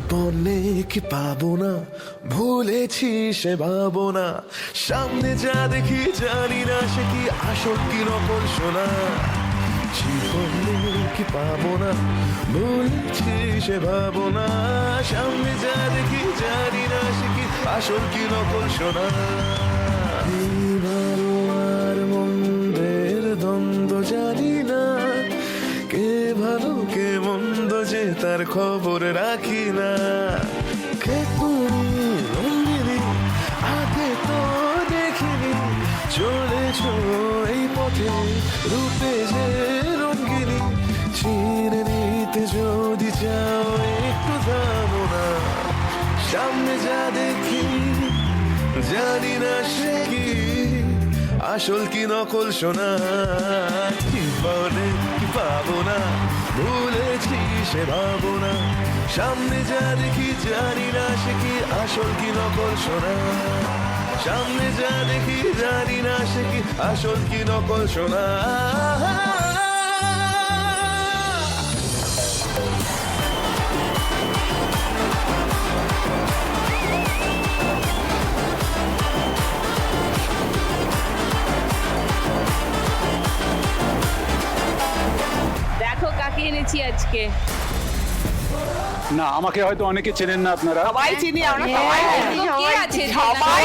জীবনে কি পাবো না, ভুলেছি সে ভাবনা। সামনে যা দেখি জানি না সে কি আসল কি নকল সোনা। জীবনে কি পাবো না, ভুলেছি সে ভাবনা। সামনে যা দেখি জানি না সে কি আসল কি নকল সোনা। ভালো আর মন্দের দ্বন্দ্ব জানি না, কে ভালো কে মন্দ যে তার খবর রাখি না। কে তুমি রঙিনী আগে তো দেখিনি, চলেছ এই পথে রূপে যে রঙ্গিনী। চিনে নিতে যদি চাও একটু থামো না, সামনে যা দেখি জানি না সে কি আসল কি নকল সোনা। জীবনে কি পাবো না, ভুলেছি সে ভাবনা। সামনে যা দেখি জানি না সে কি আসল কি নকল সোনা। সামনে যা দেখি জানি না সে কি আসল কি নকল সোনা। দেখো কাকে এনেছি আজকে। না, আমাকে হয়তো অনেকে চেনেন না আপনারা। সবাই চিনি আমরা, সবাই চিনি, কে আছে সবাই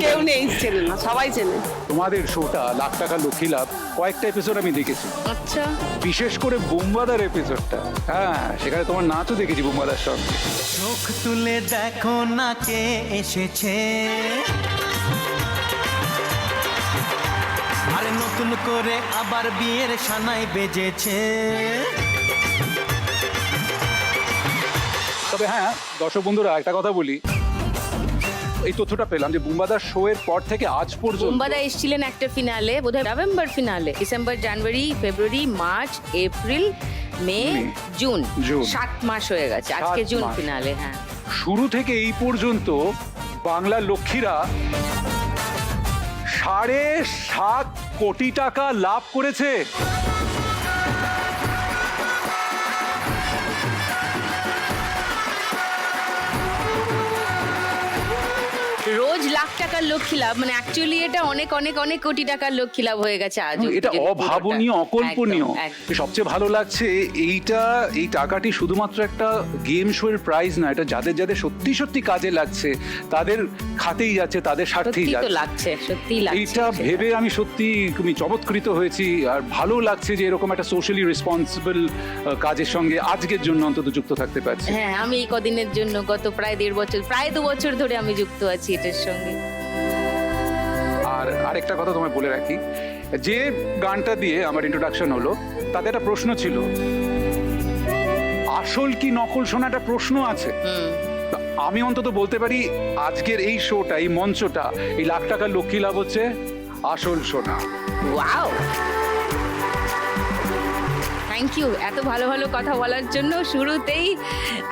কেউ নেই চেনে না, সবাই চেনে। তোমাদের শোটা লাখ টাকা লক্ষ্মী লাভ কয়েকটা এপিসোড আমি দেখেছি, আচ্ছা, বিশেষ করে বুম্বাদার এপিসোডটা। হ্যাঁ, সেখানে তোমার নাচও দেখেছি বুম্বাদার সঙ্গে। চোখ তুলে দেখো না কে এসেছে, আরে নতুন করে আবার বিয়ের সানাই বেজেছে। তবে হ্যাঁ, দর্শক বন্ধুরা একটা কথা বলি, এই তথ্যটা পেলাম যে বুম্বাদার শো এর পর থেকে আজ পর্যন্ত বুম্বাদা এসেছিলেন একটা ফিনালে, বোধহয় নভেম্বর ফিনালে, ডিসেম্বর, জানুয়ারি, ফেব্রুয়ারি, মার্চ, এপ্রিল, মে, জুন, 7 মাস হয়ে গেছে। আজকে 7 জুন মাস। ফিনালে। হ্যাঁ, শুরু থেকে এই পর্যন্ত বাংলা লক্ষ্মীরা 7.5 কোটি টাকা লাভ করেছে। রোজ লাখ টাকার লক্ষ্মী লাভ, মানে অ্যাকচুয়ালি এটা অনেক অনেক অনেক কোটি টাকার লক্ষ্মী লাভ হয়ে গেছে আজ। এটা অভাবনীয়, অকল্পনীয়। সবচেয়ে ভালো লাগছে এই টাকাটি শুধুমাত্র একটা গেম শো এর প্রাইজ না, এটা যাদের যাদের সত্যি সত্যি কাজে লাগছে তাদের খাতেই যাচ্ছে, তাদের স্বার্থেই যাচ্ছে। সত্যিই লাগছে। এইটা ভেবে আমি সত্যি খুবই চমৎকৃত হয়েছি, আর ভালো লাগছে যে এরকম একটা সোশ্যালি রেসপন্সিবল কাজের সঙ্গে আজকের জন্য অন্তত যুক্ত থাকতে পারছি। হ্যাঁ, আমি এই কদিনের জন্য গত প্রায় 1.5 বছর, প্রায় 2 বছর ধরে আমি যুক্ত আছি এটার সঙ্গে। আর আরেকটা কথা তোমায় বলে রাখি, যে গানটা দিয়ে আমার ইন্ট্রোডাকশন হলো তাতে একটা প্রশ্ন ছিল, আসল কি নকল শোনা, একটা প্রশ্ন আছে। আমি অন্তত বলতে পারি আজকের এই শোটা, এই মঞ্চটা, এই লাখ টাকার লক্ষ্মী লাভ হচ্ছে আসল সোনা। ওয়াও, থ্যাংক ইউ এত ভালো ভালো কথা বলার জন্য শুরুতেই।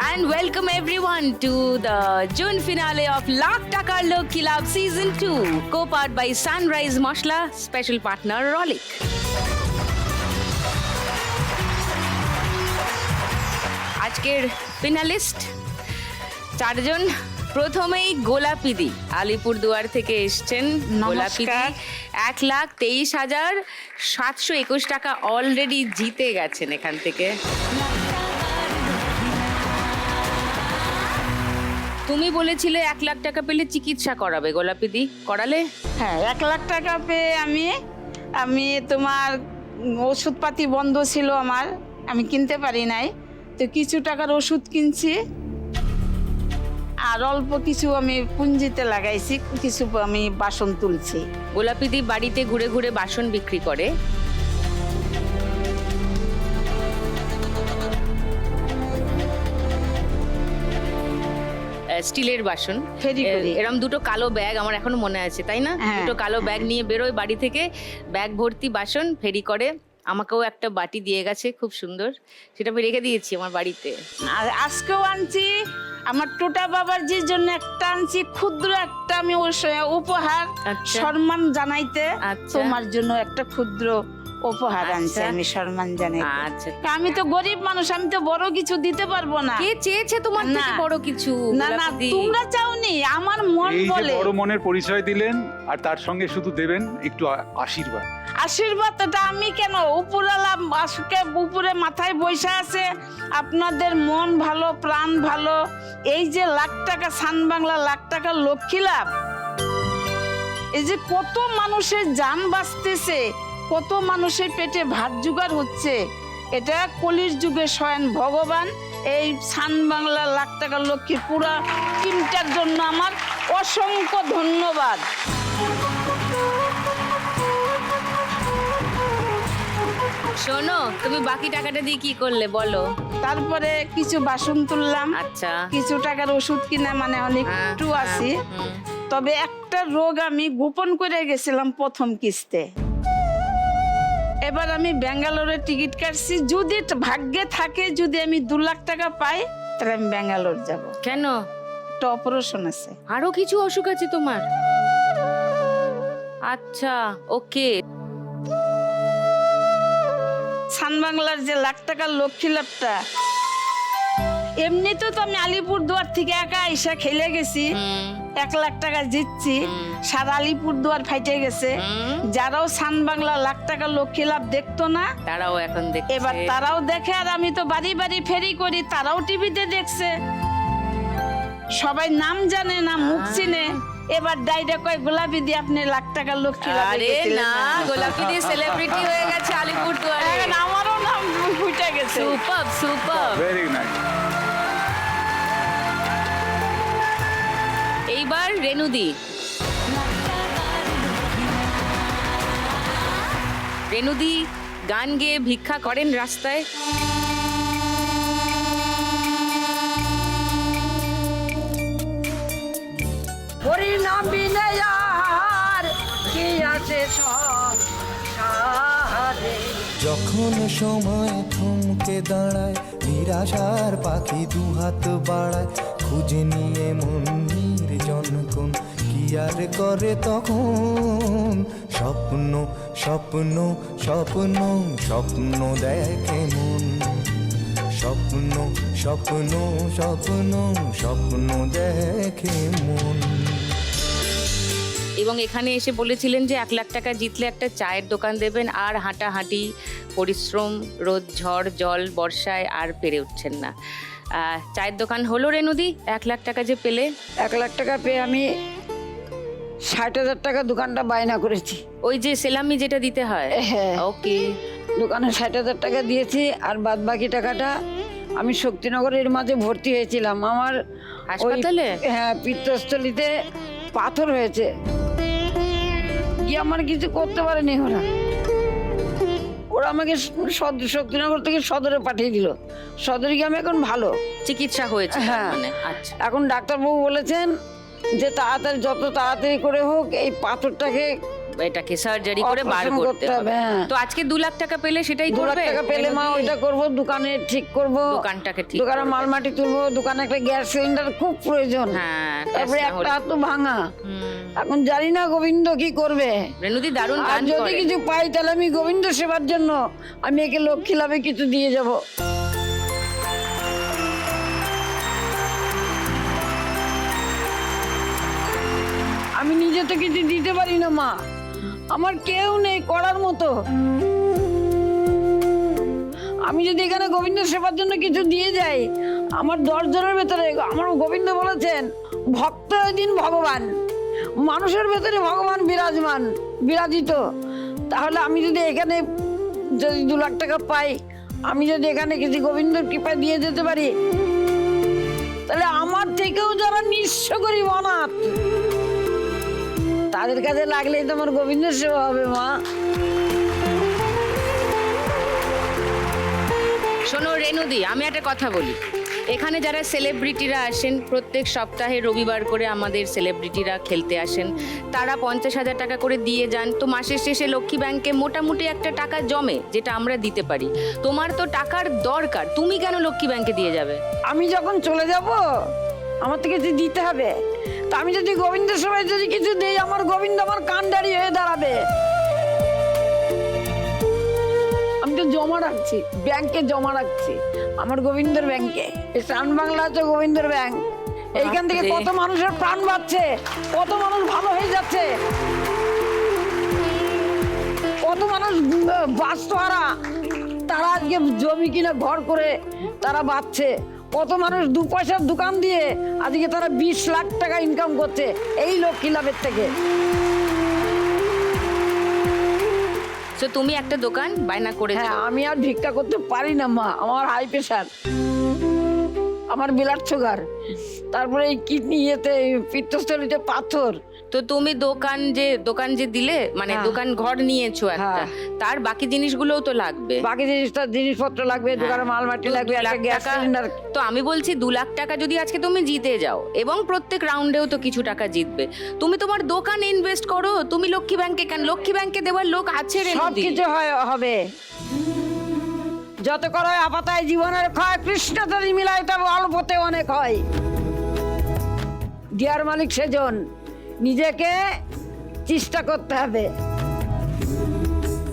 And welcome everyone to the June finale of lakh টাকার Lakshmi love season 2, co-powered by Sunrise masala, special partner রলিক। আজকের ফিনালিস্ট 4 জন। প্রথমেই গোলাপিদি আলিপুরদুয়ার থেকে এসছেন। গোলাপিদি 1,23,721 টাকা অলরেডি জিতে গেছেন এখান থেকে। তুমি বলেছিলে 1 লাখ টাকা পেলে চিকিৎসা করাবে, গোলাপিদি করালে? হ্যাঁ, 1 লাখ টাকা পেয়ে আমি তোমার ওষুধপাতি বন্ধ ছিল আমার, আমি কিনতে পারি নাই, তো কিছু টাকার ওষুধ কিনছি, আর অল্প কিছু আমি পুঁজিতে লাগাইছি, কিছু আমি বাসন তুলছি। গোলাপিদি বাড়িতে ঘুরে ঘুরে বাসন বিক্রি করে। স্টিলের বাসন, এরকম দুটো কালো ব্যাগ আমার এখনো মনে আছে, তাই না? দুটো কালো ব্যাগ নিয়ে বেরোয় বাড়ি থেকে, ব্যাগ ভর্তি বাসন ফেরি করে। আমাকেও একটা বাটি দিয়ে গেছে খুব সুন্দর, সেটা আমি রেখে দিয়েছি আমার বাড়িতে। আর আজকেও আনছি আমার টোটা বাবাজির জন্য একটা আনছি, ক্ষুদ্র একটা আমি উপহার, সম্মান জানাইতে। তোমার জন্য একটা ক্ষুদ্র উপহার আনছি আচ্ছা। আমি সম্মান জানাই। আচ্ছা আমি তো গরিব মানুষ, আমি তো বড় কিছু দিতে পারবো না। কে চেয়েছে তোমার না। থেকে বড় কিছু? না না, গোলাপি দি। তোমরা চাওনি, আমার মন এই যে বলে। বড় মনের পরিচয় দিলেন, আর তার সঙ্গে শুধু দেবেন একটু আশীর্বাদ। আশীর্বাদটা আমি কেন, উপরালা আজকে উপরে মাথায় বৈশা আছে, আপনাদের মন ভালো, প্রাণ ভালো। এই যে লাখ টাকা সান বাংলা লাখ টাকা লক্ষ্মী লাভ, এই যে কত মানুষের জান বাঁচতেছে, কত মানুষের পেটে ভাত জোগাড় হচ্ছে, এটা কলির যুগে স্বয়ং ভগবান এই সান বাংলা লাখ টাকা লক্ষ্মীর পুরা টিমটার জন্য আমার অসংখ্য ধন্যবাদ। শোনো, তুমি বাকি টাকাটা দিয়ে কি করলে বলো? তারপরে কিছু বাসন তুললাম, আচ্ছা কিছু টাকার ওষুধ কিনা, মানে অনেক একটু আছি। হুম। তবে একটা রোগ আমি গোপন করে গেছিলাম প্রথম কিস্তে। এবার আমি ব্যাঙ্গালোরের টিকিট কাটছি, যদি ভাগ্যে থাকে, যদি আমি 2 লাখ টাকা পাই তাহলে আমি ব্যাঙ্গালোর যাব। কেন? একটা অপারেশন আছে। আরো কিছু অসুখ আছে তোমার? আচ্ছা ওকে। সান বাংলার যে লাখ টাকার লক্ষ্মী লাভটা, এমনিতেও তো আমি আলিপুরদুয়ার থেকে একা আইসা খেলে গেছি, 1 লাখ টাকা জিতছি, সারা আলিপুরদুয়ার ফাইটে গেছে। যারাও সান বাংলা লাখ টাকা লক্ষ্মী লাভ দেখতো না, তারাও এখন দেখছে। এবার তারাও দেখে, আর আমি তো বাড়ি বাড়ি ফেরি করি, তারাও টিভিতে দেখছে। সবাই নাম জানে না, মুখ চিনে। এবার ডাইরেক্ট কয় গোলাপি দি আপনি লাখ টাকা লক্ষ্মী লাভে আরে গেছিলেন। না, গোলাপি দি সেলিব্রিটি হয়ে গেছে আলিপুরদুয়ারে। এখন আমারও নাম ফুটে গেছে। Super super. Very nice. এইবার রেনুদি। রেনুদি গান গেয়ে ভিক্ষা করেন রাস্তায়। হরিনাম বিনে আর কি আছে সংসারে। যখন সময় থমকে দাঁড়ায়, নিরাশার পাখি দুহাত বাড়ায়, খুঁজে নিয়ে মন নির্জন কোন কি আর করে তখন। স্বপ্ন স্বপ্ন স্বপ্ন স্বপ্ন দেখে মন, স্বপ্ন স্বপ্ন স্বপ্ন স্বপ্ন দেখে মন। এবং এখানে এসে বলেছিলেন যে 1 লাখ টাকা জিতলে একটা চায়ের দোকান দেবেন, আর হাঁটাহাঁটি পরিশ্রম রোদ ঝড় জল বর্ষায় আর পেরে উঠছেন না। চায়ের দোকান হলো রেনুদি? 1 লাখ টাকা যে পেলে? 1 লাখ টাকা পেয়ে আমি 60,000 টাকা দোকানটা বায়না করেছি। ওই যে সেলামি যেটা দিতে হয়? হ্যাঁ। ওকে। দোকানে 60,000 টাকা দিয়েছি, আর বাদ বাকি টাকাটা আমি শক্তিনগরের মাঝে ভর্তি হয়েছিলাম। আমার ওই- হাসপাতালে? হ্যাঁ, পিত্তস্থলীতে পাথর হয়েছে, গিয়ে আমার কিছু করতে পারেনি ওরা। ওরা আমাকে শক্তিনগর থেকে সদরে পাঠিয়ে দিল। সদরে গিয়ে আমি এখন ভালো। চিকিৎসা হয়েছে তার হ্যাঁ। মানে? আচ্ছা। এখন ডাক্তারবাবু বলেছেন যে তাড়াতাড়ি, যত তাড়াতাড়ি করে হোক এই পাথরটাকে এটাকে সার্জারি করে বার Operation করতে করতে হবে, হবে। হ্যাঁ। তো আজকে 2 লাখ টাকা পেলে সেটাই 2 লাখ করবে? টাকা পেলে মা রেনুদি? ওইটা করব, দোকানে ঠিক করব, দোকানটাকে ঠিক দোকানে করবে। মালমাটি তুলবো, দোকানে একটা গ্যাস সিলিন্ডার খুব প্রয়োজন। হ্যাঁ, তারপরে গ্যাস না একটা হলে- হাত তো ভাঙা। হুম। এখন জানি না গোবিন্দ কি করবে। রেনুদি দারুণ আর গান যদি করে। কিছু পাই তাহলে আমি গোবিন্দ সেবার জন্য আমি একে লক্ষ্মী লাভে কিছু দিয়ে যাব। আমি নিজে তো কিছু দিতে পারি না মা, আমার কেউ নেই করার মতো। আমি যদি এখানে গোবিন্দ সেবার জন্য কিছু দিয়ে যাই, আমার 10 জনের ভেতরে, আমার গোবিন্দ বলেছেন ভক্ত দিন ভগবান, মানুষের ভেতরে ভগবান বিরাজিত। তাহলে আমি যদি এখানে যদি 2 লাখ টাকা পাই, আমি যদি এখানে কিছু গোবিন্দর কৃপায় দিয়ে যেতে পারি, তাহলে আমার থেকেও যারা নিঃস্ব গরিব অনাথ, তাদের কাছে লাগলেই তো আমার গোবিন্দের সেবা হবে মা। শোনো রেনুদি, আমি একটা কথা বলি। এখানে যারা সেলিব্রিটিরা আসেন, প্রত্যেক সপ্তাহে রবিবার করে আমাদের সেলিব্রিটিরা খেলতে আসেন, তারা 50,000 টাকা করে দিয়ে যান। তো মাসের শেষে লক্ষ্মী ব্যাংকে মোটামুটি একটা টাকা জমে, যেটা আমরা দিতে পারি। তোমার তো টাকার দরকার, তুমি কেন লক্ষ্মী ব্যাংকে দিয়ে যাবে? আমি যখন চলে যাব আমার তো কিছু দিতে হবে। তা আমি যদি গোবিন্দের সবাই যদি কিছু দেই, আমার গোবিন্দ আমার কান্ডারি হয়ে দাঁড়াবে। এটা জমা রাখছি, ব্যাংকে জমা রাখছি, আমার গোবিন্দর ব্যাংকে। এই সান বাংলা আছে গোবিন্দর ব্যাংক, এইখান থেকে কত মানুষের প্রাণ বাঁচছে, কত মানুষ ভালো হয়ে যাচ্ছে, কত মানুষ বাস্তহারা তারা আজকে জমি কিনে ঘর করে তারা বাঁচছে, কত মানুষ 2 পয়সার দোকান দিয়ে আজকে তারা 20 লাখ টাকা ইনকাম করছে এই লক্ষ্মী লাভের থেকে। তো তুমি একটা দোকান বায়না করেছো? হ্যাঁ, আমি আর ভিক্ষা করতে পারি না মা, আমার হাই প্রেশার, আমার ব্লাড সুগার, তারপরে এই কিডনি ইয়েতে পিত্তস্থলীতে পাথর। তো তুমি দোকান যে দিলে, মানে দোকান ঘর নিয়েছো একটা, তার বাকি জিনিসগুলোও তো লাগবে, বাকি জিনিসপত্র লাগবে, দোকানে মাল মাটি লাগবে, 2 লাখ একটা গ্যাস টাকা। সিলিন্ডার। তো আমি বলছি 2 লাখ টাকা যদি আজকে তুমি জিতে যাও, এবং প্রত্যেক রাউন্ডেও তো কিছু টাকা জিতবে, তুমি তোমার দোকানে ইনভেস্ট করো। তুমি লক্ষ্মী ব্যাংকে কেন? লক্ষ্মী ব্যাংকে দেওয়ার লোক আছে রে। সব কিছু হবে, যত করো আপাতায় জীবনের ক্ষয়, কৃষ্ণ যদি মিলাই তবে অল্পতে অনেক হয়। ডিয়ার মালিক সেজন, নিজেকে চেষ্টা করতে হবে,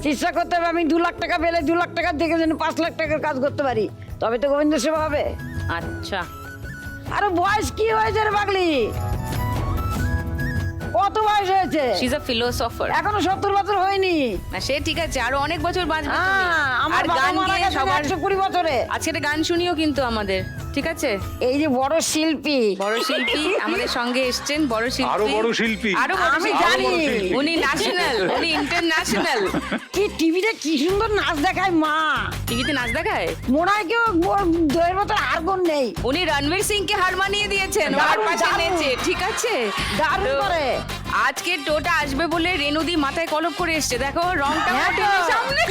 চেষ্টা করতে হবে। আমি 2 লাখ টাকা পেলে 2 লাখ টাকা দেখে যেন 5 লাখ টাকার কাজ করতে পারি, তবে তো গোবিন্দ সেবা হবে। আচ্ছা, আরে বয়স কি হয়েছে রে পাগলি, কত বয়স হয়েছে? She is a philosopher. এখনো 70 বছর হয়নি। না সে ঠিক আছে, আরো অনেক বছর বাঁচবে তুমি। হ্যাঁ, আমার আর বাবা গান মারা গেয়ে গেছেন সবার 120 বছরে। আজকে একটা গান শুনিও কিন্তু আমাদের, ঠিক আছে? এই যে বড় শিল্পী, বড় শিল্পী আমাদের সঙ্গে এসেছেন, বড় শিল্পী, আরো বড় শিল্পী, আরো বড় আমি শিল্পী। জানি। উনি ন্যাশনাল, উনি ইন্টারন্যাশনাল। কি টিভিতে কি সুন্দর নাচ দেখায় মা, টিভিতে নাচ দেখায়। মনে হয় কেউ দইয়ের মতো আর গুণ নেই, উনি রণবীর সিং কে হার মানিয়ে দিয়েছেন, ওর দারুণ, পাশে দারুণ। নেচে, ঠিক আছে? দারুণ তো করে। আজকে টোটা আসবে বলে রেনুদি মাথায় কলপ করে এসছে, দেখো রংটা হ্যাঁ তো। ওঠেনি সামনে।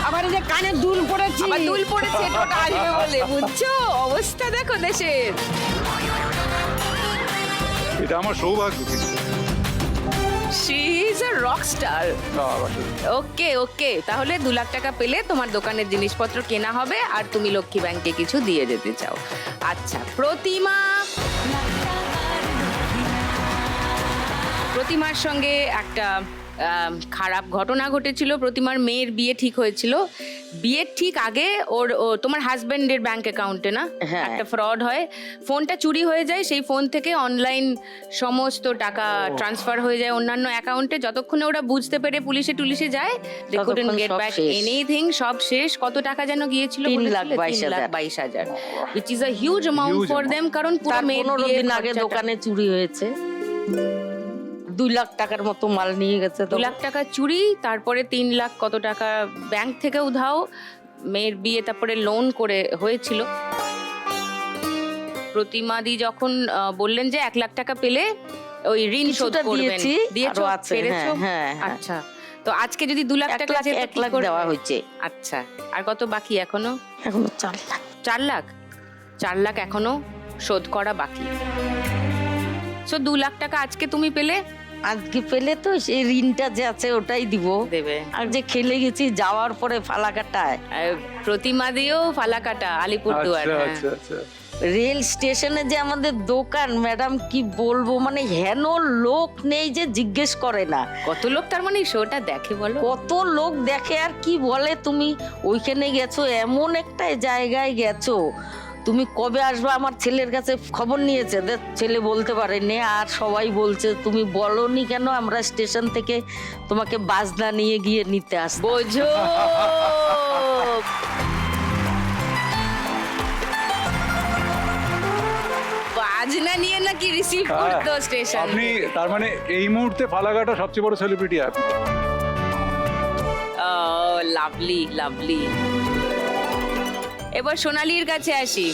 আবার এই যে কানে দুল পড়েছি, আবার দুল পড়েছে টোটা আসবে বলে, বুঝছো অবস্থা দেখো দেশের। এটা আমার সৌভাগ্য কিন্তু। She is a rock star. Okay okay, তাহলে 2 লাখ টাকা পেলে তোমার দোকানের জিনিসপত্র কেনা হবে, আর তুমি লক্ষ্মী ব্যাংকে কিছু দিয়ে যেতে চাও। আচ্ছা, প্রতিমার সঙ্গে একটা খারাপ ঘটনা ঘটেছিল। প্রতিমার মেয়ের বিয়ে ঠিক হয়েছিল, বিয়ের ঠিক আগে ও তোমার হাজবেন্ডের ব্যাংক অ্যাকাউন্টে না একটা ফ্রড হয়, ফোনটা চুরি হয়ে যায়, সেই ফোন থেকে অনলাইন সমস্ত টাকা ট্রান্সফার হয়ে যায় অন্যান্য অ্যাকাউন্টে। যতক্ষণে ওরা বুঝতে পেরে পুলিশে টুলিশে যায়, দে কুডন্ট গেট ব্যাক এনিথিং, সব শেষ। কত টাকা যেন গিয়েছিল? 3,22,000, which is a huge amount for them, কারণ পুরো মেয়ের 15 বিয়ের দিন আগে খরচাটা। দোকানে চুরি হয়েছে, 2 লাখ টাকার মতো মাল নিয়ে গেছে। 2 লাখ টাকা চুরি, তারপরে 3 লাখ কত টাকা ব্যাংক থেকে উধাও। মেয়ের বিয়ে তারপরে লোন করে হয়েছিল। প্রতিমাদি যখন বললেন যে 1 লাখ টাকা পেলে ওই ঋণ শোধ কিছুটা করবেন, দিয়েছি, দিয়েছো? আরো আছে, পেরেছো? হ্যাঁ, হ্যাঁ। আচ্ছা, তো আজকে যদি 2 লাখ টাকা যেত, 1 কি লাখ করবে? দেওয়া হয়েছে, আচ্ছা, আর কত বাকি এখনো? এখনো 4 লাখ। 4 লাখ এখনো শোধ করা বাকি। সো 2 লাখ টাকা আজকে তুমি পেলে, আজকে পেলে তো সেই ঋণটা যে আছে ওটাই দিব, দেবে। আর যে খেলে গেছি যাওয়ার পরে ফালাকাটায়, আর প্রতিমা দিয়েও ফালাকাটা, আলিপুরদুয়ার। আচ্ছা হ্যাঁ। আচ্ছা আচ্ছা। রেল স্টেশনে যে আমাদের দোকান, ম্যাডাম কি বলবো, মানে হেন লোক নেই যে জিজ্ঞেস করে না। কত লোক তার মানে শোটা দেখে বলো? কত লোক দেখে, আর কি বলে, তুমি ওইখানে গেছো, এমন একটা জায়গায় গেছো, তুমি কবে আসবে? আমার ছেলের কাছে খবর নিয়েছে, ছেলে বলতে পারেনি, আর সবাই বলছে তুমি বলনি কেন, আমরা স্টেশন থেকে তোমাকে বাজনা নিয়ে গিয়ে নিতে আসবো। বোঝো, বাজনা নিয়ে নাকি রিসিভ করতো স্টেশন। আপনি তার মানে এই মুহূর্তে ফালাকাটা সবচেয়ে বড় সেলিব্রিটি আপনি। Lovely lovely. এবার সোনালির কাছে আসি।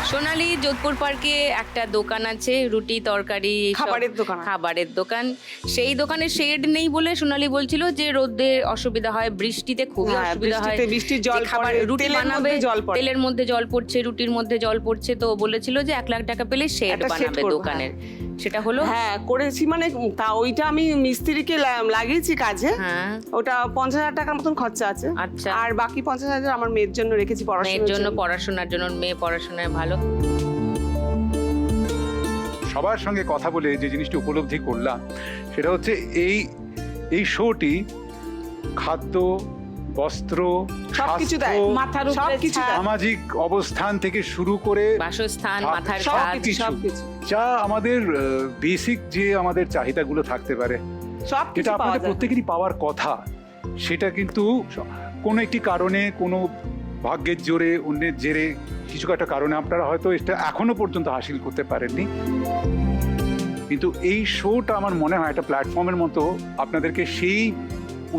সোনালি যোধপুর পার্কে একটা দোকান আছে, রুটি তরকারি এইসব খাবারের দোকান। সেই দোকানে শেড নেই বলে সোনালি বলছিল যে রোদে অসুবিধা হয়, বৃষ্টিতে খুবই অসুবিধা হয়, বৃষ্টির জল যে খাবার পড়ে, রুটি তেলের বানাবে, মধ্যে জল পড়ে। তেলের মধ্যে জল পড়ছে, রুটির মধ্যে জল পড়ছে, তো বলেছিল যে 1 লাখ টাকা পেলে শেড একটা shed বানাবে করবো, দোকানের। সেটা হলো? হ্যাঁ করেছি, মানে তা ওইটা আমি মিস্ত্রিকে লাগিয়েছি কাজে, হ্যাঁ, ওটা 50,000 টাকার মতন খরচা আছে। আচ্ছা। আর বাকি 50,000 আমার মেয়ের জন্য রেখেছি মেয়ের জন্য পড়াশোনার জন্য। পড়াশোনার জন্য, মেয়ে পড়াশোনায় ভালো। সবার সঙ্গে কথা বলে যে জিনিসটি উপলব্ধি করলাম সেটা হচ্ছে এই শোটি খাদ্য, বস্ত্র, সবকিছু দেয়, স্বাস্থ্য, মাথার উপরে সবকিছু ছাদ। দেয়। সামাজিক অবস্থান থেকে শুরু করে বাসস্থান, মাথার সব ছাদ, কিছু, সবকিছু। যা আমাদের বেসিক যে আমাদের চাহিদাগুলো থাকতে পারে, সব যেটা কিছু পাওয়া আপনাদের যায়। প্রত্যেকেরই পাওয়ার কথা, সেটা কিন্তু কোনো একটি কারণে, কোনো ভাগ্যের জোরে, অন্যের জেরে, কিছু একটা কারণে আপনারা হয়তো এটা এখনো পর্যন্ত হাসিল করতে পারেননি। কিন্তু এই শোটা আমার মনে হয় একটা প্ল্যাটফর্মের মতো আপনাদেরকে সেই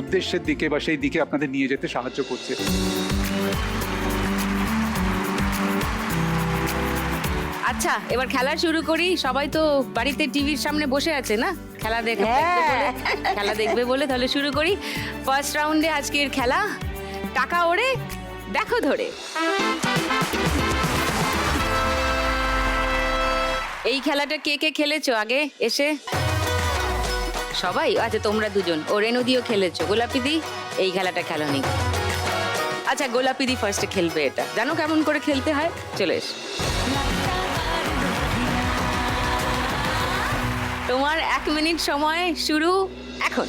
উদ্দেশ্যের দিকে বা সেই দিকে আপনাদের নিয়ে যেতে সাহায্য করছে। আচ্ছা এবার খেলা শুরু করি। সবাই তো বাড়িতে টিভির সামনে বসে আছে না, খেলা দেখবে বলে, খেলা দেখবে বলে, তাহলে শুরু করি। ফার্স্ট রাউন্ডে আজকের খেলা টাকা ওড়ে দেখো ধরে। এই খেলাটা কে কে খেলেছো আগে এসে? সবাই? আচ্ছা তোমরা দুজন। ও রেনুদিও খেলেছো। গোলাপি দি এই খেলাটা খেলোনি। আচ্ছা গোলাপি দি ফার্স্টে খেলবে এটা। জানো কেমন করে খেলতে হয়? চলে এসো। তোমার 1 মিনিট সময় শুরু এখন।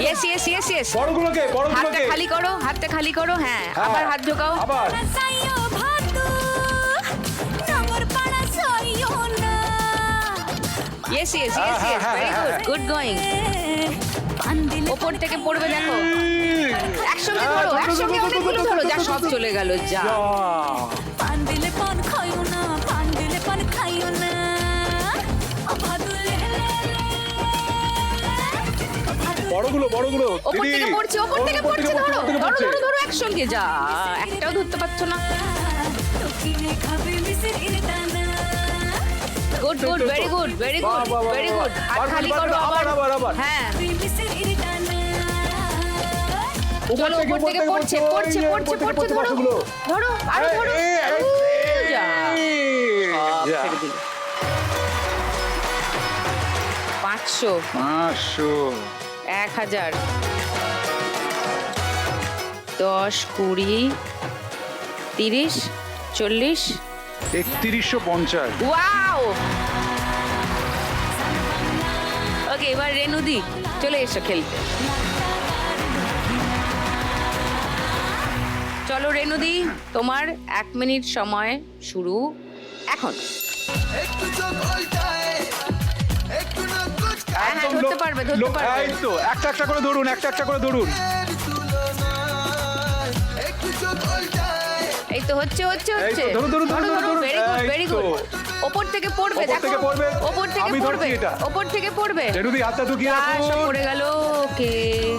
Yes yes yes yes. বড়গুলোকে হাতটা খালি করো, হাতটা খালি করো। হ্যাঁ আবার হাত ঢোকাও। আবার yes yes yes yes, very good, good going. ওপর থেকে পড়বে দেখো। একসঙ্গে ধরো, একসঙ্গে অনেকগুলো ধরো। যা সব চলে গেল, যা। বড়গুলো ওপর থেকে পড়ছে, ওপর থেকে পড়ছে। ধরো ধরো ধরো ধরো একসঙ্গে। যা, একটাও ধরতে পারছো না। Good good, very good, very good, very good. হাত খালি করো আবার। হ্যাঁ চলো, উপর থেকে পড়ছে পড়ছে পড়ছে পড়ছে। ধরো ধরো, আরো ধরো। যা, সব ছেড়ে দিল। 500, 1000, 10, 20, 30, 40, 3150। ওয়াও। ওকে এবার রেনুদি চলে এসো খেলতে। চলো রেনুদি, তোমার 1 মিনিট সময় শুরু এখন। হ্যাঁ হ্যাঁ, ধরতে পারবে, ধরতে পারবে। এই তো একটা একটা করে ধরুন, একটা একটা করে ধরুন। এই তো হচ্ছে হচ্ছে এই হচ্ছে। তো, ধরো, ধরো, ধরো, ধরো, ধরো। ভেরি গুড, এই ভেরি তো। গুড। ওপর থেকে পড়বে ওপর দেখো, থেকে পড়বে। ওপর থেকে আমি পড়বে, ধরছি এটা। ওপর থেকে পড়বে। রেনুদি হাতটা ঢুকিয়ে সব রাখুন। পড়ে গেল। ওকে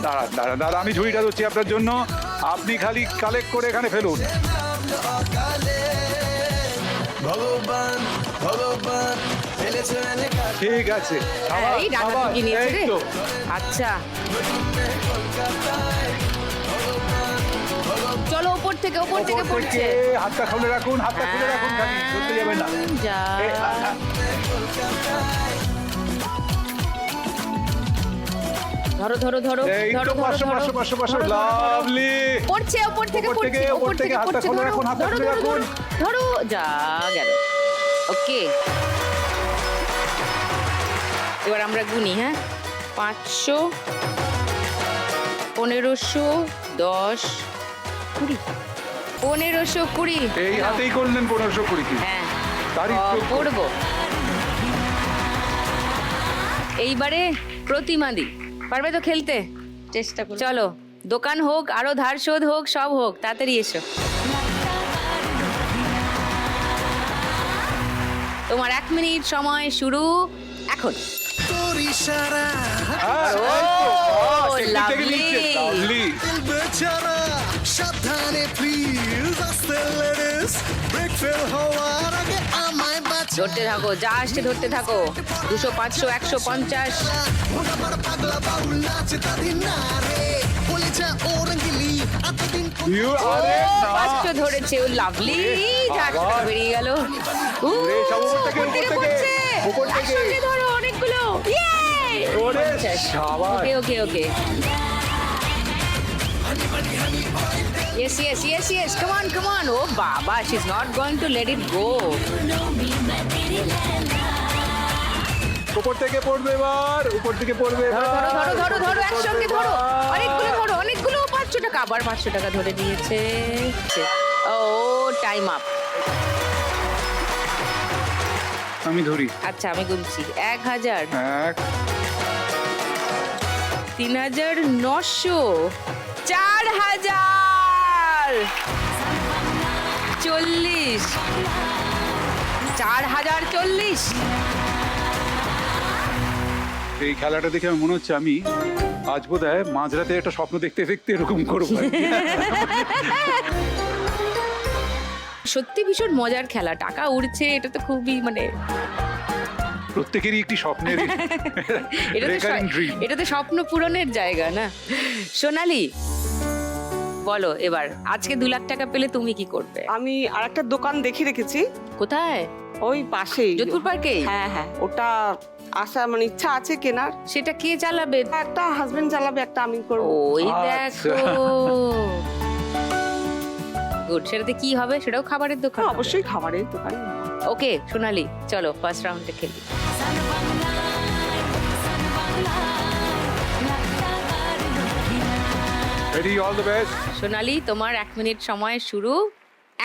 দাঁড়ান দাঁড়ান দাঁড়ান, আমি ঝুড়িটা ধরছি আপনার জন্য। আপনি খালি কালেক্ট করে এখানে ফেলুন। ভগবান ভগবান ঠিক আছে, এই ডাটা ঢুকিয়ে নিয়েছে রে। এই তো। আচ্ছা চলো, ওপর থেকে ওপর থেকে ওপর পড়ছে। থেকে হাতটা খুলে রাখুন, হাতটা খুলে রাখুন, খালি ধরতে যাবেন না। যা। ধরো ধরো ধরো এই ধরো তো, ধরো 500 500 500 500, লাভলি। পড়ছে, ওপর থেকে ওপর পড়ছে, থেকে, ওপর ওপর থেকে থেকে হাতটা পড়ছে। খুলে ধরো রাখুন, হাতটা ধরো খুলে ধরো রাখুন। ধরো। যা গেল। ওকে এবার আমরা গুনি। হ্যাঁ 500, 1500, 10, 20, 1500, 20। এই হাতেই করলেন 1520 কি? হ্যাঁ তারই যোগ্য। পড়বো। এইবারে প্রতিমাদি পারবে তো খেলতে? চেষ্টা করি। চলো, দোকান হোক, আরো ধার শোধ হোক, সব হোক, তাড়াতাড়ি এসো। তোমার 1 মিনিট সময় শুরু এখন। তোর ইশারা হ্যাঁ, ও, এই তো, বাস, একটু থেকে lovely। নিচ্ছে, lovely। দিল বেচারা সাবধানে প্লিজ আস্তে লেডিস ব্রেক ফেল হওয়ার আগে আমায় বাঁচা ধরতে থাকো, যা আসছে ধরতে থাকো। 200, 500, 150। ওটা বড় পাগলা বাউল নাচে তাদের না রে বলে যা ও রঙ্গিলি এতদিন You are ও, it, না। 500 ধরেছে, ও লাভলি। যা, বাবা। টাকা বেরিয়ে গেল। ওরে, সব উপর থেকে, উপর থেকে, পড়ছে। উপর থেকে। একসঙ্গে ধরো অনেকগুলো। ইয়ে! ওরে, সাবাস। ওকে ওকে ওকে। Yes, yes, yes, yes. Come on, come on. Oh, Baba, she's not going to let it go. উপর থেকে পড়বে এবার, উপর থেকে পড়বে ধরো এবার। ধরো ধরো ধরো ধরো একসঙ্গে ধরো, অনেকগুলো 500 টাকা, আবার 500 টাকা ধরে দিয়েছে। ও টাইম আপ। আমি ধরি। আচ্ছা আমি গুনছি। 1000, 1 3900, 4000, 40, 4040। এই খেলাটা দেখে আমার মনে হচ্ছে আমি আজ বোধহয় মাঝরাতে একটা স্বপ্ন দেখতে দেখতে এরকম করবো। সত্যি ভীষণ মজার খেলা, টাকা উড়ছে, এটা তো খুবই মানে প্রত্যেকেরই একটি স্বপ্নের এটা তো recurring dream। এটা তো স্বপ্ন পূরণের জায়গা না। সোনালি বলো এবার, আজকে 2 লাখ টাকা পেলে তুমি কি করবে? আমি আর একটা দোকান দেখে রেখেছি কোথায়? ওই পাশেই। যোধপুর পার্কে? হ্যাঁ হ্যাঁ, ওটা আশা মানে ইচ্ছা আছে কেনার। সেটা কে চালাবে? একটা হাজবেন্ড চালাবে, একটা আমি করবো। ওই আচ্ছা। দেখো, গুড। সেটাতে কি হবে? সেটাও খাবারের দোকান? হ্যাঁ, অবশ্যই খাবারের দোকান। ওকে সোনালি, চলো ফার্স্ট রাউন্ডে খেলি। Ready, all the best। সোনালি, তোমার 1 মিনিট সময় শুরু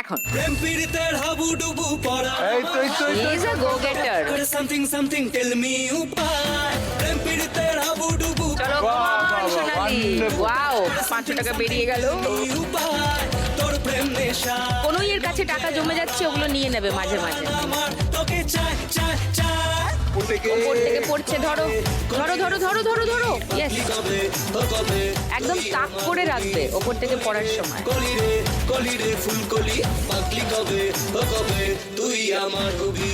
এখন। প্রেম পীড়িতের হাবুডুবু পড়া এই তো, এই তো, এই তো। He is a go-getter. Something something tell me উপায় প্রেম পীড়িতের হাবুডুবু চলো বাহ, come on, বাহ, বাহ, সোনালি। wonderful। ওয়াও, 500 টাকা বেরিয়ে গেল। উপায় তোর প্রেম নেশা কোনোইয়ের কাছে টাকা জমে যাচ্ছে, ওগুলো নিয়ে নেবে মাঝে মাঝে। আমার তোকে চাই চাই চাই উপর থেকে ওপর থেকে পড়ছে, ধরো ধরো ধরো ধরো ধরো ধরো। ইয়েস, কবে ও কবে একদম তাক করে রাখবে ওপর থেকে পড়ার সময়। কলি রে ফুলকলি পাগলি কবে ও কবে তুই আমার হবি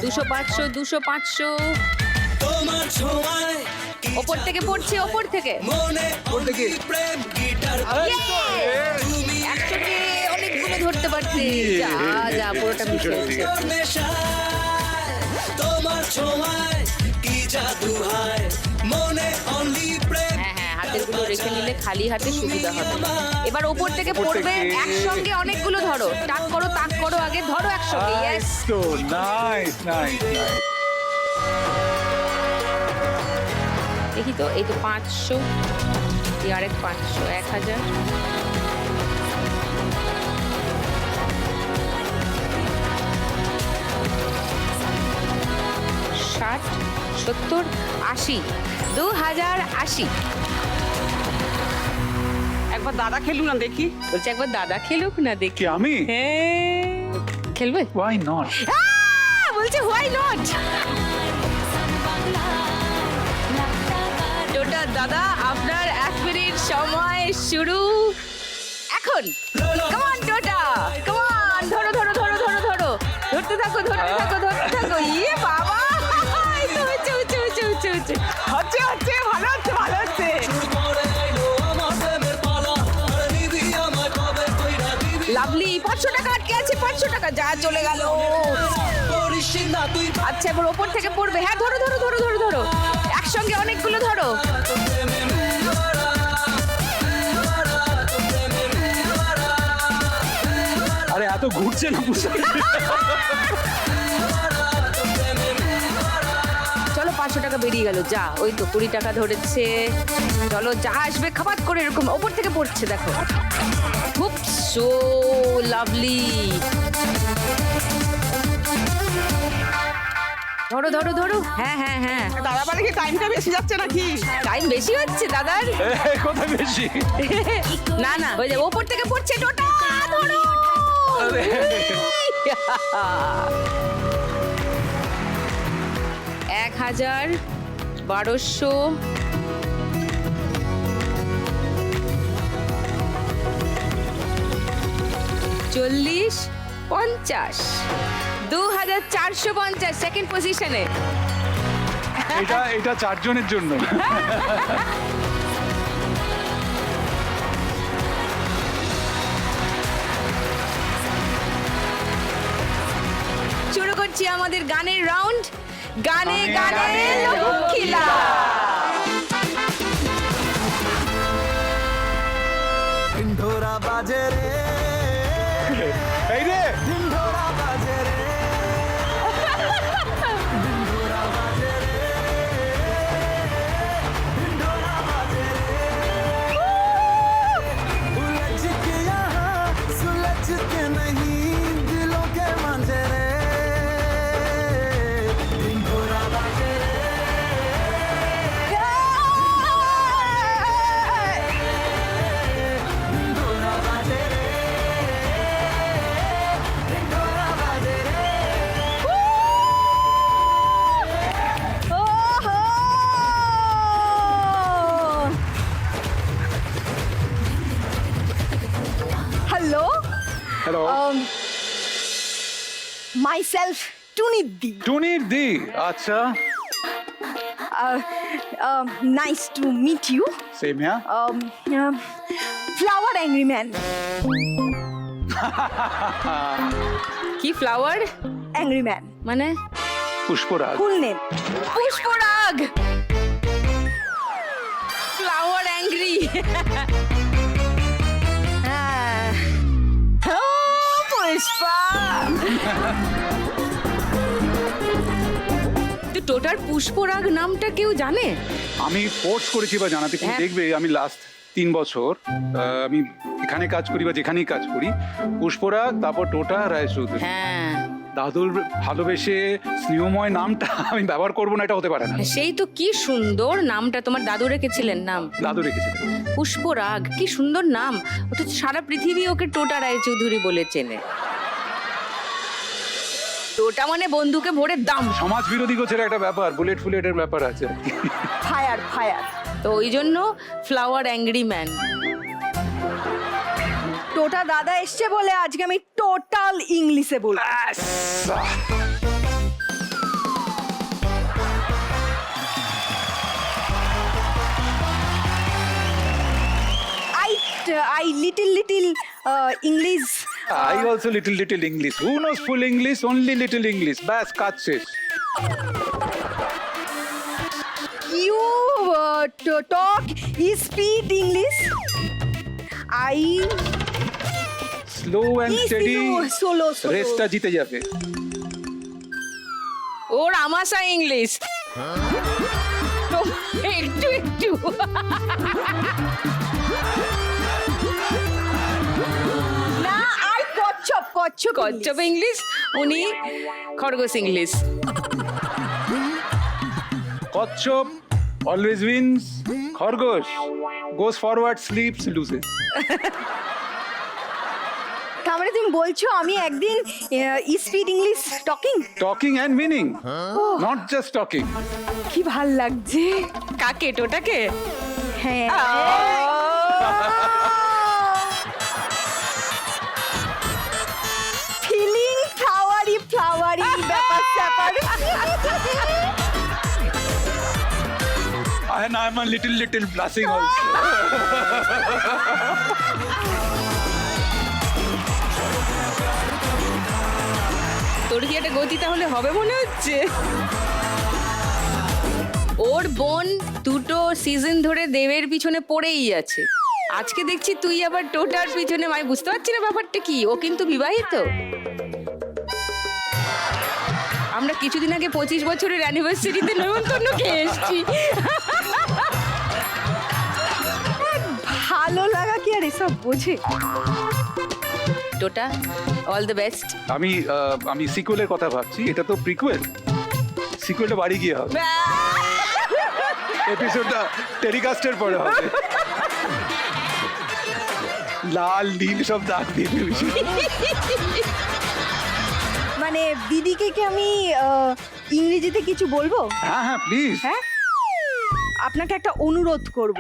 200 500 200 500 তোমার ছোঁয়ায় কি ওপর থেকে পড়ছে, ওপর থেকে। মনে থেকে। প্রেম গিটার তুমি 100 কে অনেকগুলো ধরতে পারছে। যা যা, পুরোটা মিশে গেছে। তোর নেশায় তোমার ছোঁয়ায় কি জাদু হয় মনে অনলি প্রেম হ্যাঁ হ্যাঁ, হাতের গুলো রেখে নিলে খালি হাতে সুবিধা হবে। এবার ওপর থেকে ওপর পড়বে, থেকে। একসঙ্গে অনেকগুলো ধরো। তাক করো তাক করো, আগে ধরো একসঙ্গে। ইয়েস, তো নাইস নাইস নাইস। দেখি তো, এই তো 500, এই আরেক 500, 1000, 60, 70, 80, 2080। একবার দাদা খেলু না দেখি। বলছে একবার দাদা খেলুক না দেখি। কি আমি? হ্যাঁ, খেলবে? Why not? বলছে হোয়াই নট। টোটা দাদা, আপনার 1 মিনিট সময় শুরু এখন। কামান টোটা, কামান, ধরো ধরো ধরো ধরো ধরো, ধরতে থাকো ধরতে থাকো ধরতে থাকো। ইয়ে বাবা, এই তো হচ্ছে হচ্ছে হচ্ছে হচ্ছে হচ্ছে। হচ্ছে হচ্ছে, ভালো হচ্ছে ভালো হচ্ছে। পরে আইলো আমার প্রেমের পালা আর নিবি আমার কবে কইরা দিবি লাভলি, 500 টাকা আটকে আছে, 500 টাকা যা চলে গেল। করিস না তুই আচ্ছা, এবার ওপর থেকে পড়বে। হ্যাঁ, ধরো ধরো ধরো ধরো ধরো, একসঙ্গে অনেকগুলো ধরো। আরে এত ঘুরছে না বুঝতে চলো 500 টাকা বেরিয়ে গেল, যা। ওই তো 20 টাকা ধরেছে। চলো, যা আসবে খাপাত করে এরকম ওপর থেকে পড়ছে, দেখো। খুব সো লাভলি। ধরো ধরো ধরো, হ্যাঁ হ্যাঁ হ্যাঁ। দাদা বলে কি টাইমটা বেশি যাচ্ছে নাকি? টাইম বেশি হচ্ছে দাদার। কোথায় বেশি? না না, ওই যে ওপর থেকে পড়ছে, টোটা ধরো। 1000, 1200, 40, 50, 2450, সেকেন্ড পজিশনে। এটা 4 জনের জন্য। শুরু করছি আমাদের গানের রাউন্ড। গানে গানে গানে গানে লক্ষ্মী লাভ। বাজে রে এই রে ঢিন্ঢোরা বাজে রে ঢিন্ঢোরা বাজে রে ঢিন্ঢোরা বাজে রে उलझ के यहाँ सुलझ के नहीं दिलों के मांझे रे ढिंढोरा बाजे रे ढिंढोरा बाजे रे ढिंढोरा बाजे रे হ্যালো হ্যালো মাইসেলফ টুনিদি টুনির দি আচ্ছা nice to meet you same হ্যাঁ ফ্লাওয়ার অ্যাংরি ম্যান কি ফ্লাওয়ার অ্যাংরি ম্যান মানে Pushparaj full name Pushparag flower angry Pushpa তো টোটার পুষ্পরাগ নামটা কেউ জানে? আমি ফোর্স করেছি বা জানাতে তুমি হ্যাঁ। দেখবে আমি লাস্ট 3 বছর আমি এখানে কাজ করি বা যেখানেই কাজ করি পুষ্পরাগ তারপর টোটা রায়চৌধুরী হ্যাঁ দাদুর ভালোবেসে স্নেহময় নামটা আমি ব্যবহার করবো না এটা হতে পারে না সেই তো কি সুন্দর নামটা তোমার দাদু রেখেছিলেন নাম দাদু রেখেছিলেন পুষ্পরাগ কি সুন্দর নাম অথচ সারা পৃথিবী ওকে টোটা রায়চৌধুরী বলে চেনে টোটা মানে বন্ধুকে ভরে দাম সমাজ বিরোধী গোছের একটা ব্যাপার বুলেট ফুলেটের ব্যাপার আছে ফায়ার ফায়ার তো ওই জন্য ফ্লাওয়ার অ্যাংরি ম্যান টোটা দাদা এসছে বলে আজকে আমি টোটাল ইংলিশে বলবো I little English. I also little English. Who knows full English? Only little English. ব্যাস কাজ শেষ। You talk, speak English. I Slow and steady. Slow. রেসটা জিতে যাবে। ওর আমাশা ইংলিশ একটু একটু না I কচ্ছপ কচ্ছপ ইংলিশ উনি খরগোশ ইংলিশ কচ্ছপ always wins. খরগোশ goes forward, sleeps, loses. তার মানে তুমি বলছো আমি একদিন speed English talking Talking and winning. Not just talking. কি ভাল লাগছে কাকে টোটাকে হ্যাঁ ফিলিং ফ্লাওয়ারি ব্যাপার স্যাপার And I'm a little blushing also. তোর কি একটা গতি তাহলে হবে মনে হচ্ছে ওর বোন দুটো সিজন ধরে দেবের পিছনে পড়েই আছে আজকে দেখছি তুই আবার টোটার পিছনে আমি বুঝতে পারছি না ব্যাপারটা কি ও কিন্তু বিবাহিত আমরা কিছুদিন আগে 25 বছরের অ্যানিভার্সারিতে নেমন্তন্ন খেয়ে এসেছি ভালো লাগা কি আর এসব বোঝে টোটা অল দ্য বেস্ট আমি সিকুয়েলের কথা ভাবছি এটা তো প্রিকুয়েল সিকুয়েলটা বাড়ি গিয়ে হবে এপিসোডটা টেলিকাস্টের পরে হবে লাল নীল সব দাগ দিয়ে দিয়েছি মানে দিদিকে কি আমি ইংরেজিতে কিছু বলবো হ্যাঁ প্লিজ হ্যাঁ আপনাকে একটা অনুরোধ করব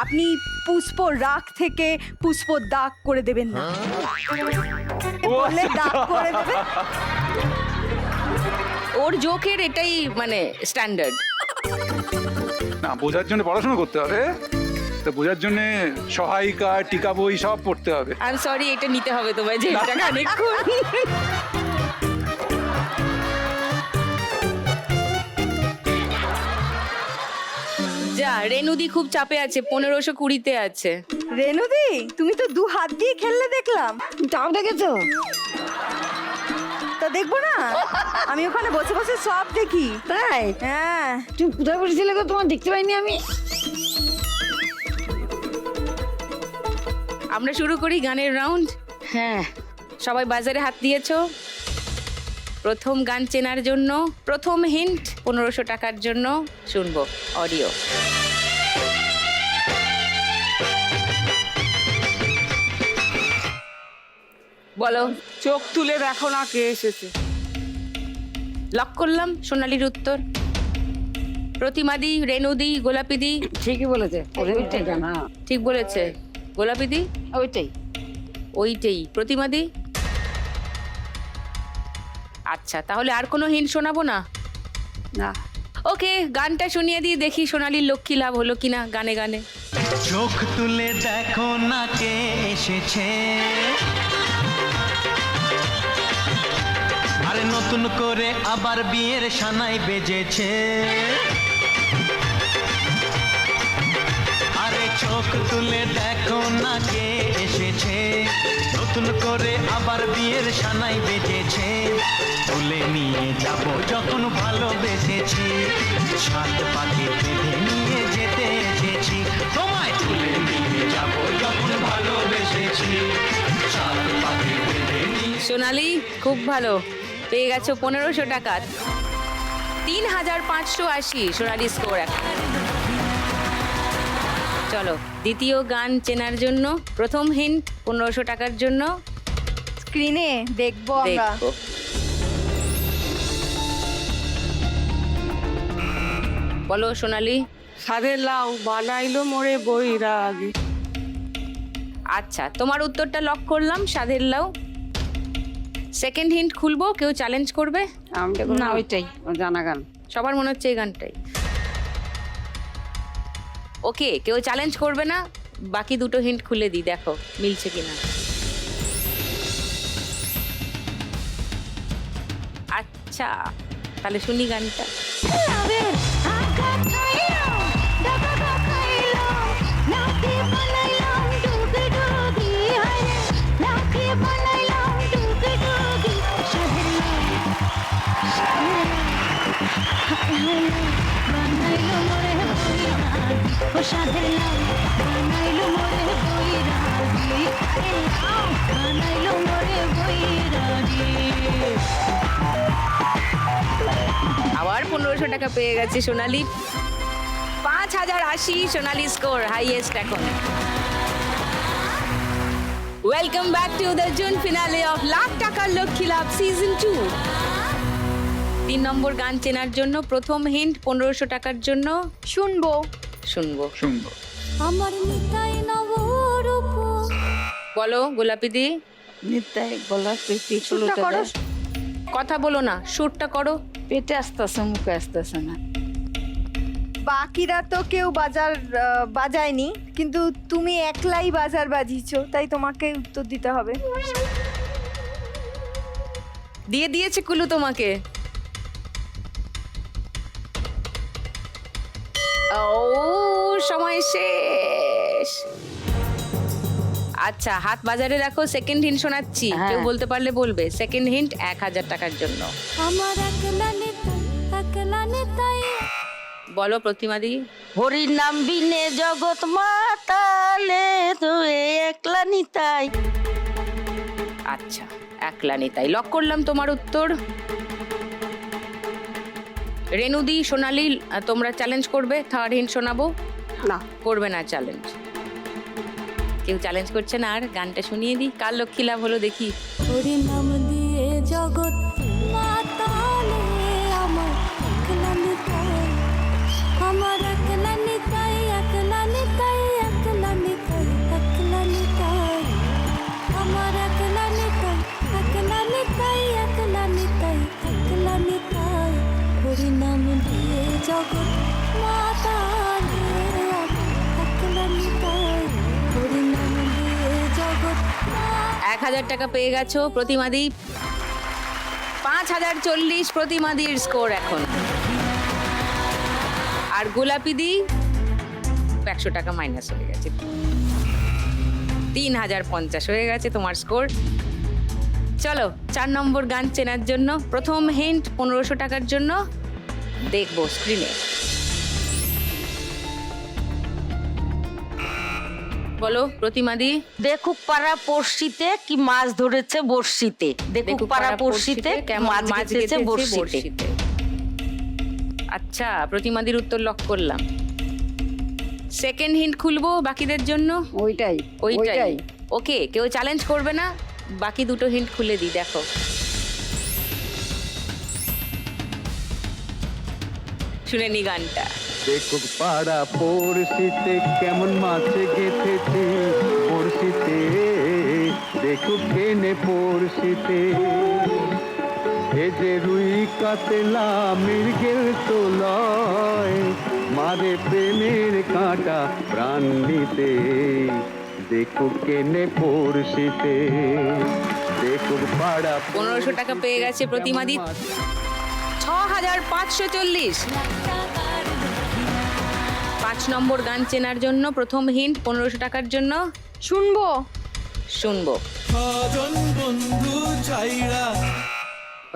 আপনি পুষ্প রাগ থেকে পুষ্প দাগ করে দেবেন না বললে দাগ করে দেবে ওর জোকের এটাই মানে স্ট্যান্ডার্ড না বোঝার জন্য পড়াশোনা করতে হবে তো বোঝার জন্য সহায়িকা টিকা বই সব পড়তে হবে আই এম সরি এটা নিতে হবে তোমায় যে এটা খানিকক্ষণ যা রেনুদি খুব চাপে আছে 1520 আছে রেনুদি, তুমি তো 2 হাত দিয়ে খেললে দেখলাম। তাও দেখেছো? তা দেখবো না? আমি ওখানে বসে বসে সব দেখি। তাই? হ্যাঁ। তুমি কোথায় বসেছিলে গো? তোমার দেখতে পাইনি আমি। আমরা শুরু করি গানের রাউন্ড। হ্যাঁ, সবাই বাজারে হাত দিয়েছো। প্রথম গান চেনার জন্য প্রথম হিন্ট 1500 টাকার জন্য শুনবো অডিও। বলো। চোখ তুলে দেখো না কে এসেছে। লক করলাম সোনালির উত্তর। প্রতিমাদি, রেনুদি, গোলাপিদি ঠিকই বলেছে। ওইটাই জানা। ঠিক বলেছে। গোলাপিদি ওইটাই। ওইটাই। প্রতিমাদি আচ্ছা, তাহলে আর কোনো হিন্ট শোনাবো না? না। ওকে, গানটা শুনিয়ে দিই, দেখি সোনালির লক্ষ্মী লাভ হলো কিনা গানে গানে। চোখ তুলে দেখো না কে এসেছে, আরে নতুন করে আবার বিয়ের সানাই বেজেছে। আরে চোখ তুলে দেখো না কে এসেছে, নতুন করে আবার বিয়ের সানাই বেজেছে। তুলে নিয়ে যাব যখন ভালোবেসেছি, সাত পাখি বেঁধে নিয়ে যেতে এসেছি। তোমায় তুলে নিয়ে যাব যখন ভালোবেসেছি, সাত পাখি বেঁধে নিয়ে। সোনালি খুব ভালো, পেয়ে গেছো 1500 টাকা। 3580 সোনালি স্কোর এখন। চলো দ্বিতীয় গান চেনার জন্য প্রথম হিন্ট 1500 টাকার জন্য স্ক্রিনে দেখবো আমরা। দেখবো। বলো সোনালি। সাধের লাউ বানাইলো মোরে বৈরাগী। আচ্ছা, তোমার উত্তরটা লক করলাম, সাধের লাউ। সেকেন্ড হিন্ট খুলবো, কেউ চ্যালেঞ্জ করবে? না, ওইটাই জানা গান। সবার মনে হচ্ছে এই গানটাই। ওকে, কেউ চ্যালেঞ্জ করবে না। বাকি দুটো হিন্ট খুলে দিই, দেখো মিলছে কিনা। আচ্ছা, তাহলে শুনি গানটা। আবার 1500 টাকা পেয়ে গেছে সোনালি। 5080 সোনালি স্কোর, হাইয়েস্ট এখন। Welcome back to the June finale of lakh টাকার লক্ষ্মী লাভ সিজন 2। 3 নম্বর গান চেনার জন্য প্রথম হিন্ট 1500 টাকার জন্য শুনবো। শুনবো। আমার নিতাই নবরূপ। বলো গোলাপিদি। নিতাই গলা পেটে সুরটা করো। কথা বলো না, সুরটা করো। পেটে আসতেছে, মুখে আসতেছে না। বাকিরা তো কেউ বাজায়নি, কিন্তু তুমি একলাই বাজার বাজিয়েছো, তাই তোমাকে উত্তর দিতে হবে। দিয়ে দিয়েছে কুলু তোমাকে। ও, সময় শেষ। আচ্ছা, হাত বাজারে রাখো, সেকেন্ড হিন্ট শোনাচ্ছি। হ্যাঁ। কেউ বলতে পারলে বলবে। সেকেন্ড হিন্ট 1000 টাকার জন্য। আমার একলা নিতাই। বলো প্রতিমাদি। হরির নাম বিনে জগৎ মাতালে তুই একলা নিতাই। আচ্ছা, একলা নিতাই। লক করলাম তোমার উত্তর। রেনুদি, সোনালি, তোমরা চ্যালেঞ্জ করবে? থার্ড হিন্ট শোনাবো। না, করবে না চ্যালেঞ্জ। কেউ চ্যালেঞ্জ করছে না। আর গানটা শুনিয়ে দিই, কার লক্ষ্মী লাভ হলো দেখি। হরি নাম দিয়ে জগৎ মাতালে আমার একলা নিতাই। আমার একলা নিতাই, একলা নিতাই, একলা নিতাই, একলা নিতাই। আমার একলা নিতাই, একলা নিতাই, একলা নিতাই, একলা নিতাই। হরি নাম দিয়ে জগৎ মাতালে আমার একলা নিতাই। হরি নাম দিয়ে জগৎ 1000 টাকা পেয়ে গেছো প্রতিমাদি। 5040 প্রতিমাদির স্কোর এখন। আর গোলাপিদি 100 টাকা মাইনাস হয়ে গেছে। 3050 হয়ে গেছে তোমার স্কোর। চলো 4 নম্বর গান চেনার জন্য প্রথম হিন্ট 1500 টাকার জন্য দেখবো স্ক্রিনে। বলো প্রতিমাদি। দেখুক পাড়া পড়শিতে কি মাছ ধরেছে বড়শিতে, দেখুক পাড়া পড়শিতে কেমন মাছ গেছে বড়শিতে। আচ্ছা, প্রতিমাদির উত্তর লক করলাম। সেকেন্ড হিন্ট খুলবো বাকিদের জন্য। ওইটাই ওইটাই ওকে, কেউ চ্যালেঞ্জ করবে না, বাকি দুটো হিন্ট খুলে দিই, দেখো। শুনে নি গানটা। দেখুক পাড়া পড়শিতে কেমন মাছ গেথেছি পড়শিতে, দেখুক কেনে পড়শিতে, এ যে রুই কাতলা মৃগেল তো লয়, মারে প্রেমের কাঁটা প্রাণ নিতে, দেখুক কেনে পড়শিতে, দেখুক পাড়া 1500 টাকা পেয়ে গেছে প্রতিমাদি। 6540। 5 নম্বর গান চেনার জন্য প্রথম হিন্ট 1500 টাকার জন্য শুনবো। শুনবো। ছজন বন্ধু ছাইড়া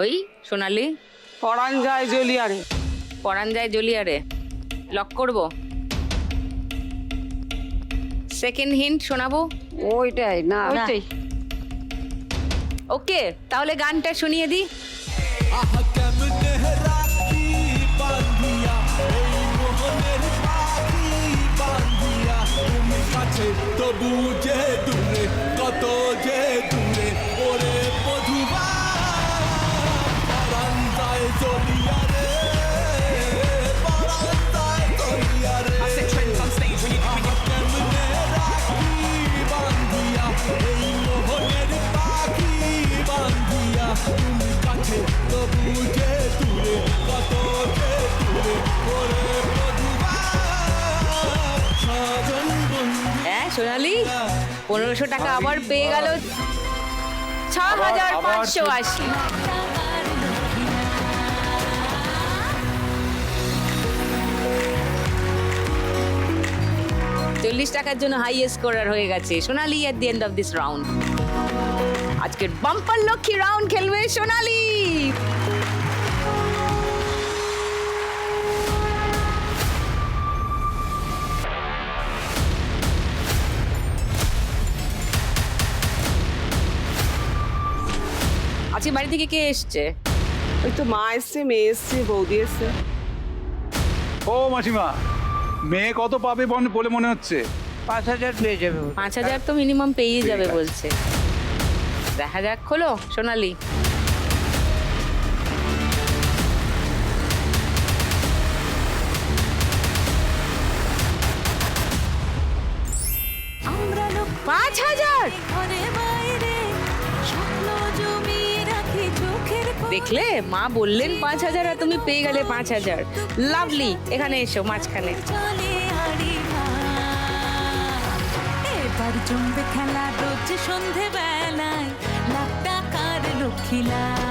ওই সোনালি, পরাণ যায় জলিয়ারে। পরান যায় জলিয়ারে, লক করবো। সেকেন্ড হিন্ট শোনাবো। ওইটাই না, ওইটাই। ওকে, তাহলে গানটা শুনিয়ে দিই। আহা কেমনে রাখি বান্ধিয়া এই মোহনের পাখি বান্ধিয়া, তুমি কাছে তবু যে দূরে, কত যে দূরে ওরে মধুবা, পরাণ যায় জলিয়ারে, পরাণ যায় জলিয়ারে। আহা কেমনে রাখি বান্ধিয়া এই মোহনের পাখি বান্ধিয়া, তুমি কাছে তবু যে দূরে, কত যে দূরে ওরে মধুবা, সাজন বন্ধু। হ্যাঁ সোনালি, 1500 টাকা আবার পেয়ে গেল। 6580। $40 টাকার জন্য হাইয়েস্ট স্কোরার হয়ে গেছে Sonali at the end of this round. আজকের বাম্পার লক্ষ্মী রাউন্ড খেলবে সোনালি। আজকে বাড়ি থেকে কে এসছে? ওই তো মা এসছে, মেয়ে এসছে, বৌদি এসছে। ও মাসিমা, মেয়ে কত পাবে বলে মনে হচ্ছে? 5000 পেয়ে যাবে। 5000 তো মিনিমাম পেয়ে যাবে বলছে। দেখা যাক, খোলো সোনালি। আমরা লোক 5000 ঘরে বাইরে স্বপ্ন জমিয়ে রাখি চোখের দেখলে, মা বললেন 5000 আর তুমি পেয়ে গেলে 5000। লাভলি, এখানে এসো মাঝখানে। চলে আড়ি এবার জমবে খেলা রোজ সন্ধে বেলায় লাখ টাকার লক্ষ্মী লাভ।